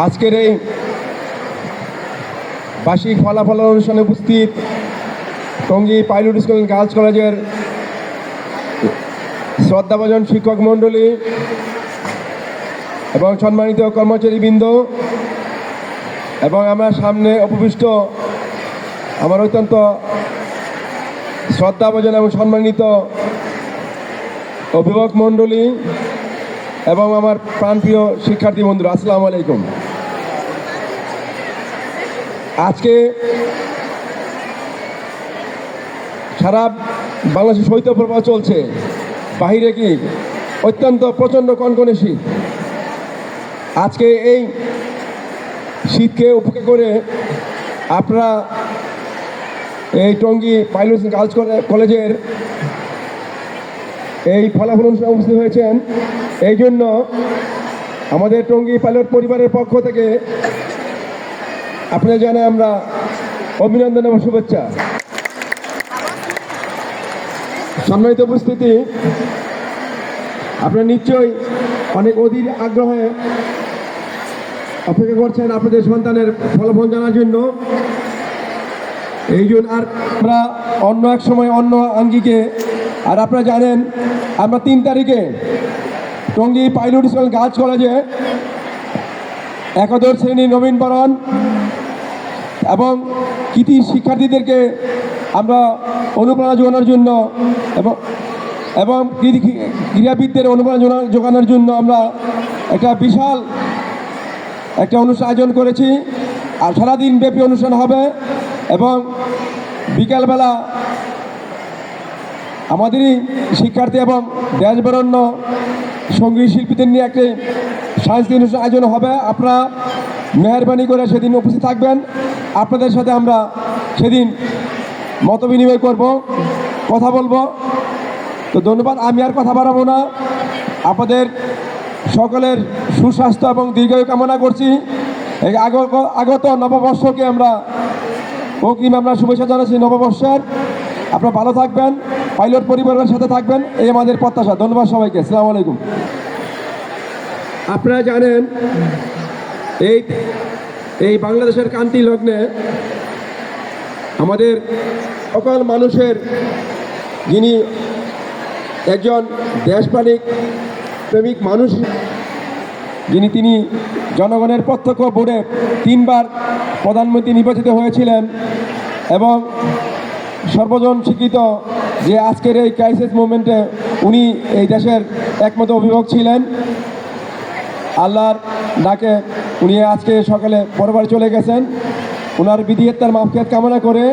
আজকের এই বার্ষিক ফলাফল অনুষ্ঠানে উপস্থিত Tongi pilot school and girls কলেজের শ্রদ্ধাভাজন শিক্ষক মণ্ডলী এবং সম্মানিত কর্মচারীবৃন্দ এবং আমার সামনে উপবিষ্ট আমার অত্যন্ত শ্রদ্ধাভাজন এবং সম্মানিত অভিভাবক মণ্ডলী এবং আমার প্রাণপ্রিয় শিক্ষার্থী বন্ধুরা, আসসালামু আলাইকুম। আজকে সারা বাংলাদেশে শৈত্যপ্রবাহ চলছে, বাহিরে কি অত্যন্ত প্রচণ্ড কনকনে শীত। আজকে এই শীতকে উপেক্ষা করে আপনারা এই টঙ্গী পাইলট গার্লস কলেজের এই ফলাফল অনুষ্ঠানে উপস্থিত হয়েছেন। এই জন্য আমাদের টঙ্গী পাইলট পরিবারের পক্ষ থেকে আপনাদের জানাই আমরা অভিনন্দন এবং শুভেচ্ছা। সম্মানিত উপস্থিতি, আপনারা নিশ্চয়ই অনেক অধীর আগ্রহে অপেক্ষা করছেন আপনাদের সন্তানের ফলাফল জানার জন্য। এই জন্য আর আমরা অন্য এক সময় অন্য আঙ্গিকে, আর আপনারা জানেন আমরা 3 তারিখে টঙ্গী পাইলট স্কুল গার্লস কলেজে একাদশ শ্রেণী নবীনবরণ এবং কৃতি শিক্ষার্থীদেরকে আমরা অনুপ্রেরণা যোগানোর জন্য এবং ক্রীড়াবিদদের অনুপ্রেরণা যোগানোর জন্য আমরা একটা বিশাল একটা অনুষ্ঠান আয়োজন করেছি। আর সারাদিন ব্যাপী অনুষ্ঠান হবে এবং বিকালবেলা আমাদেরই শিক্ষার্থী এবং দেশবরেণ্য সঙ্গীত শিল্পীদের নিয়ে একটি সাংস্কৃতিক অনুষ্ঠান আয়োজন হবে। আপনারা মেহরবানি করে সেদিন উপস্থিত থাকবেন। আপনাদের সাথে আমরা সেদিন মত বিনিময় করব, কথা বলবো। তো ধন্যবাদ, আমি আর কথা বাড়াবো না। আপনাদের সকলের সুস্বাস্থ্য এবং দীর্ঘায়ু কামনা করছি। এই আগত নববর্ষকে আমরা অগ্রিম আমরা শুভেচ্ছা জানাচ্ছি নববর্ষের। আপনারা ভালো থাকবেন, পাইলট পরিবারের সাথে থাকবেন, এই আমাদের প্রত্যাশা। ধন্যবাদ সবাইকে, আসসালামু আলাইকুম। আপনারা জানেন এই বাংলাদেশের ক্রান্তি লগ্নে আমাদের সকল মানুষের যিনি একজন দেশপ্রেমিক প্রেমিক মানুষ, তিনি জনগণের প্রত্যক্ষ ভোটে 3 বার প্রধানমন্ত্রী নির্বাচিত হয়েছিলেন এবং সর্বজন স্বীকৃত যে আজকের এই ক্রাইসিস মুভমেন্টে উনি এই দেশের একমাত্র অভিভাবক ছিলেন। আল্লাহর ডাকে উনি আজকে সকালে পরবারে চলে গেছেন। ওনার বিধিহত্যার মাফিয়াত কামনা করে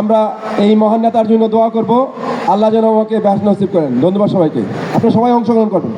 আমরা এই মহান নেতার জন্য দোয়া করব, আল্লাহ যেন আমাকে ব্যাস নসিব করেন। ধন্যবাদ সবাইকে, আপনারা সবাই অংশগ্রহণ করবেন।